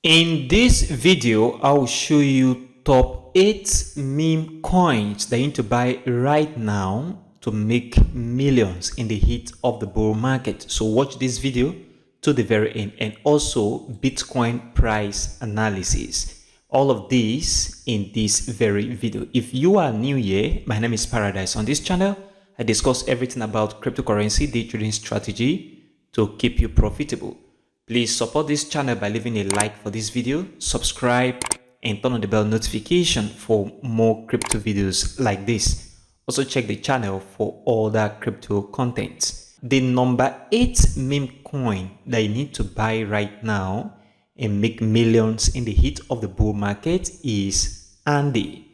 In this video, I will show you top 8 meme coins that you need to buy right now to make millions in the heat of the bull market. So watch this video to the very end, and also Bitcoin price analysis. All of these in this very video. If you are new here, my name is Paradise. On this channel, I discuss everything about cryptocurrency day trading strategy to keep you profitable. Please support this channel by leaving a like for this video, subscribe, and turn on the bell notification for more crypto videos like this. Also check the channel for other crypto content. The number 8 meme coin that you need to buy right now and make millions in the heat of the bull market is Andy.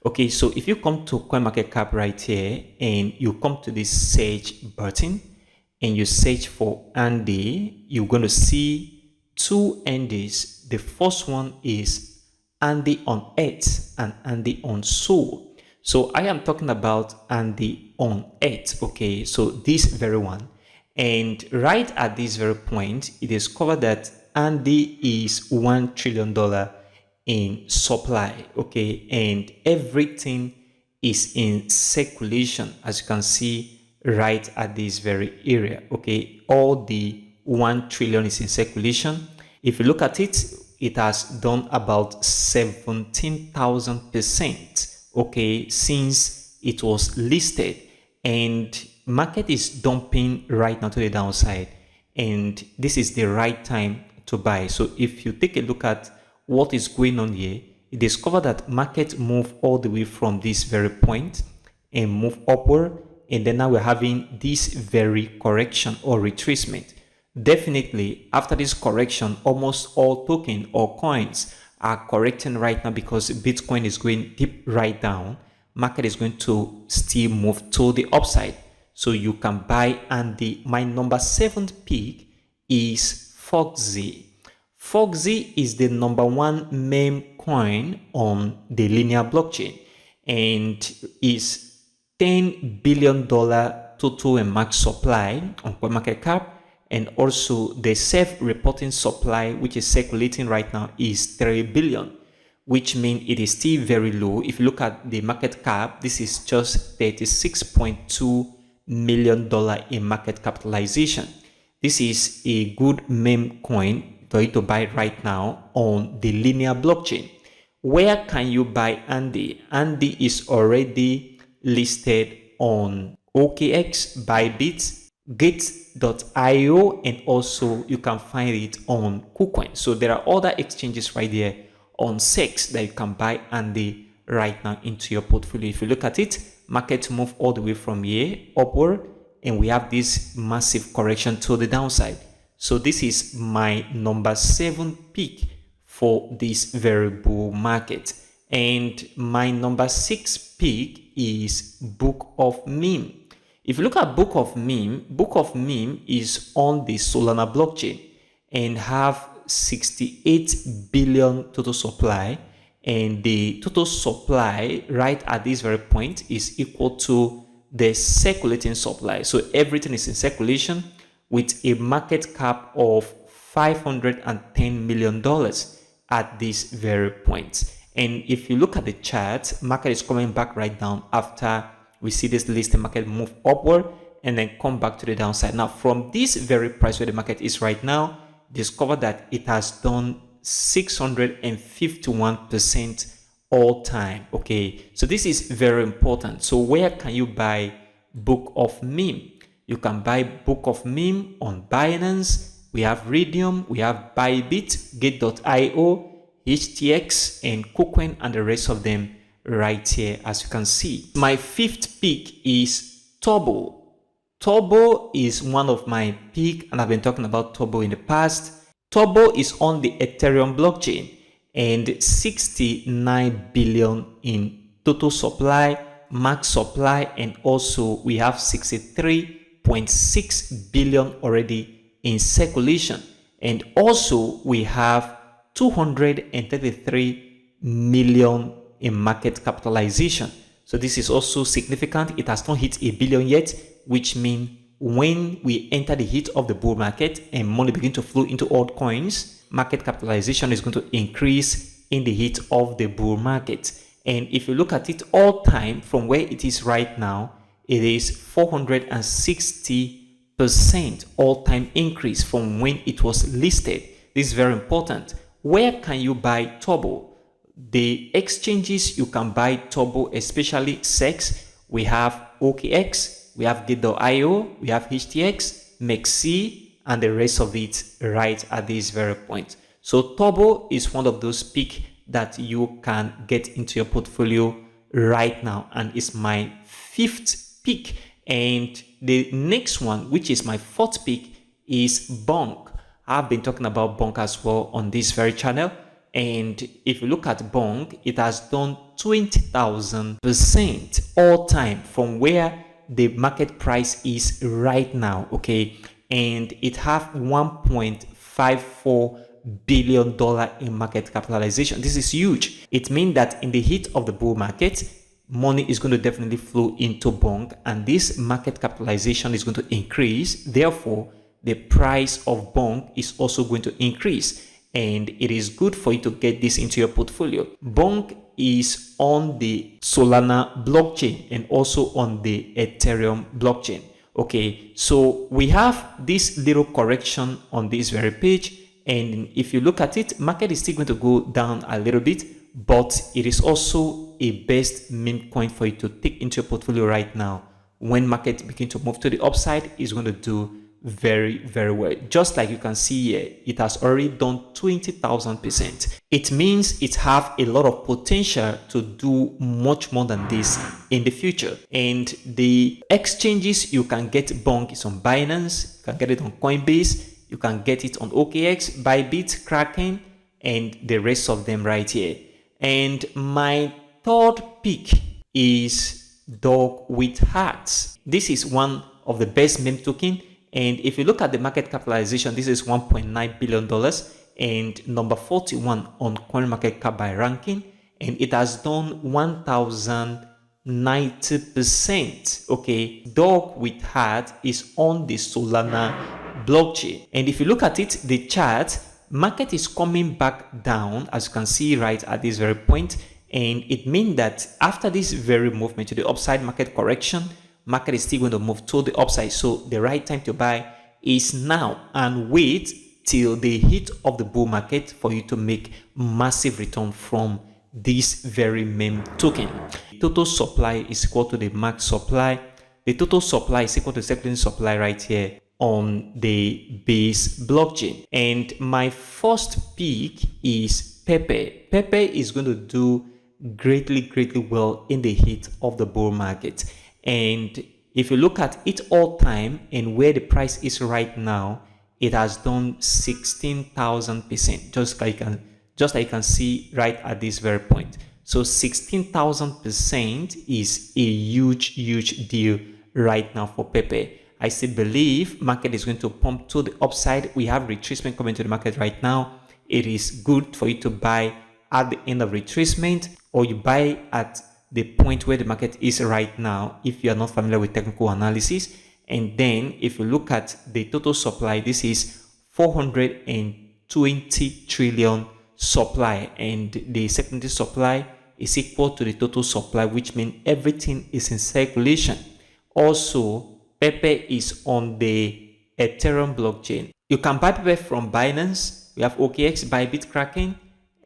Okay, so if you come to CoinMarketCap right here and you come to this search button and you search for Andy, you're going to see two Andys. The first one is Andy on Earth and Andy on Soul. So I am talking about Andy on Earth. Okay, so this very one. And right at this very point, it is covered that Andy is $1 trillion in supply. Okay, and everything is in circulation, as you can see right at this very area. Okay, all the 1 trillion is in circulation. If you look at it, it has done about 17,000%, okay, since it was listed, and market is dumping right now to the downside, and this is the right time to buy. So if you take a look at what is going on here, you discover that market move all the way from this very point and move upward, and then now we're having this very correction or retracement. Definitely after this correction, almost all token or coins are correcting right now because Bitcoin is going deep right down. Market is going to still move to the upside, so you can buy. And my number 7 pick is Foxy. Foxy is the number 1 meme coin on the linear blockchain and is $10 billion total and max supply on CoinMarketCap, and also the self-reporting supply, which is circulating right now, is 3 billion, which means it is still very low. If you look at the market cap, this is just $36.2 million in market capitalization. This is a good meme coin for you to buy right now on the linear blockchain. Where can you buy Andy? Andy is already listed on OKX, Bybit, Gate.io, and also you can find it on KuCoin. So there are other exchanges right there on SEX that you can buy Andy right now into your portfolio. If you look at it, market move all the way from here upward, and we have this massive correction to the downside. So this is my number 7 pick for this very bull market. And my number 6 pick is Book of Meme. If you look at Book of Meme is on the Solana blockchain and have 68 billion total supply, and the total supply right at this very point is equal to the circulating supply. So everything is in circulation with a market cap of $510 million at this very point. And if you look at the chart, market is coming back right down after we see this listing market move upward and then come back to the downside. Now from this very price where the market is right now, discover that it has done 651% all time. Okay, so this is very important. So where can you buy Book of Meme? You can buy Book of Meme on Binance. We have Redium, we have Bybit, Gate.io, HTX, and KuCoin, and the rest of them right here, as you can see. My 5th pick is Turbo. Turbo is one of my pick, and I've been talking about Turbo in the past. Turbo is on the Ethereum blockchain and 69 billion in total supply, max supply, and also we have 63.6 billion already in circulation, and also we have 233 million in market capitalization. So this is also significant. It has not hit a billion yet, which means when we enter the heat of the bull market and money begin to flow into altcoins, market capitalization is going to increase in the heat of the bull market. And if you look at it all time from where it is right now, it is 460% all-time increase from when it was listed. This is very important. Where can you buy Turbo? The exchanges you can buy Turbo, especially SEX, we have OKX, we have Gate.io, we have HTX, MEXC, and the rest of it right at this very point. So Turbo is one of those picks that you can get into your portfolio right now, and it's my 5th pick. And the next one, which is my 4th pick, is Bonk. I've been talking about Bonk as well on this very channel. And if you look at Bonk, it has done 20,000% all time from where the market price is right now, okay? And it have $1.54 billion in market capitalization. This is huge. It means that in the heat of the bull market, money is going to definitely flow into Bonk, and this market capitalization is going to increase. Therefore, the price of Bonk is also going to increase, and it is good for you to get this into your portfolio. Bonk is on the Solana blockchain and also on the Ethereum blockchain. Okay, so we have this little correction on this very page, and if you look at it, market is still going to go down a little bit, but it is also a best meme coin for you to take into your portfolio right now. When market begin to move to the upside, it's going to do very, very well. Just like you can see here, it has already done 20,000%. It means it have a lot of potential to do much more than this in the future. And the exchanges you can get Bonk is on Binance, you can get it on Coinbase, you can get it on OKX, Bybit, Kraken, and the rest of them right here. And my 3rd pick is Doge with Hearts. This is one of the best meme token. And if you look at the market capitalization, this is $1.9 billion and number 41 on CoinMarketCap by ranking. And it has done 1,090%. Okay, Doge with Heart is on the Solana blockchain. And if you look at it, the chart, market is coming back down, as you can see right at this very point. And it means that after this very movement to the upside market correction, market is still going to move to the upside. So the right time to buy is now, and wait till the hit of the bull market for you to make massive return from this very meme token. Total supply is equal to the max supply. The total supply is equal to secondary supply right here on the base blockchain. And my first pick is Pepe. Pepe is going to do greatly well in the heat of the bull market. And if you look at it all time and where the price is right now, it has done 16,000%, just like you can see right at this very point. So 16,000% is a huge deal right now for Pepe. I still believe market is going to pump to the upside. We have retracement coming to the market right now. It is good for you to buy at the end of retracement, or you buy at the point where the market is right now if you are not familiar with technical analysis. And then if you look at the total supply, this is 420 trillion supply, and the secondary supply is equal to the total supply, which means everything is in circulation. Also, Pepe is on the Ethereum blockchain. You can buy Pepe from Binance. We have OKX, Bybit, Kraken,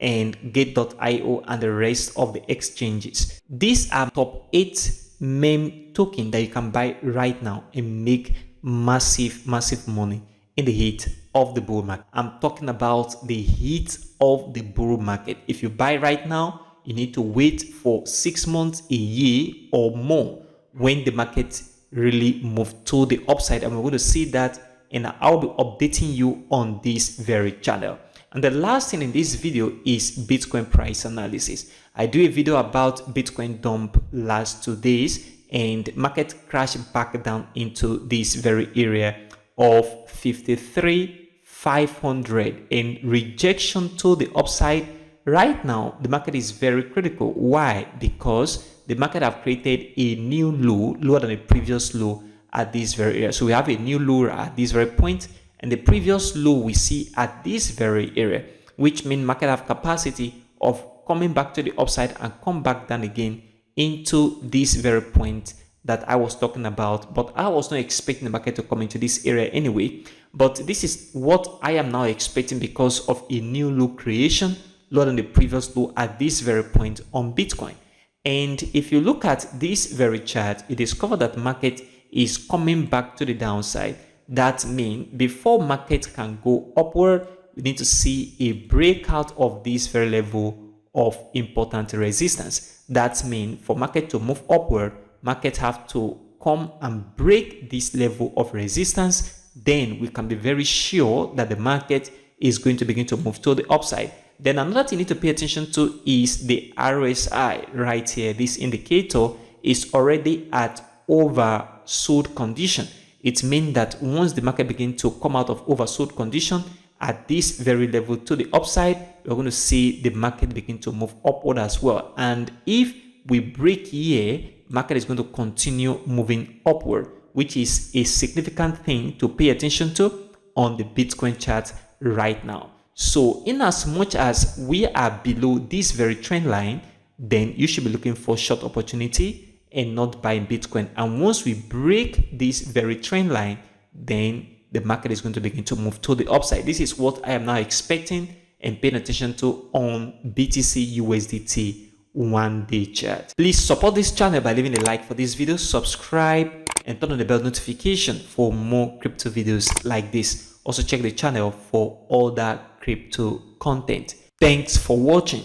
and Gate.io, and the rest of the exchanges. These are top 8 meme token that you can buy right now and make massive money in the heat of the bull market. I'm talking about the heat of the bull market. If you buy right now, you need to wait for 6 months, a year or more when the market really move to the upside, and we're going to see that, and I'll be updating you on this very channel. And the last thing in this video is Bitcoin price analysis. I do a video about Bitcoin dump last 2 days, and market crashed back down into this very area of 53,500 and rejection to the upside. Right now, the market is very critical. Why? Because the market have created a new low, lower than the previous low at this very area. So we have a new low at this very point, and the previous low we see at this very area, which means market have capacity of coming back to the upside and come back down again into this very point that I was talking about. But I was not expecting the market to come into this area anyway. But this is what I am now expecting because of a new low creation lower than the previous low at this very point on Bitcoin. And if you look at this very chart, you discover that market is coming back to the downside. That means before market can go upward, we need to see a breakout of this very level of important resistance. That means for market to move upward, market have to come and break this level of resistance. Then we can be very sure that the market is going to begin to move to the upside. Then another thing you need to pay attention to is the RSI right here. This indicator is already at oversold condition. It means that once the market begins to come out of oversold condition at this very level to the upside, we're going to see the market begin to move upward as well. And if we break here, market is going to continue moving upward, which is a significant thing to pay attention to on the Bitcoin chart right now. So in as much as we are below this very trend line, then you should be looking for short opportunity and not buying Bitcoin. And once we break this very trend line, then the market is going to begin to move to the upside. This is what I am now expecting and paying attention to on BTC USDT 1-day chart. Please support this channel by leaving a like for this video, subscribe, and turn on the bell notification for more crypto videos like this. Also check the channel for all that crypto content. Thanks for watching.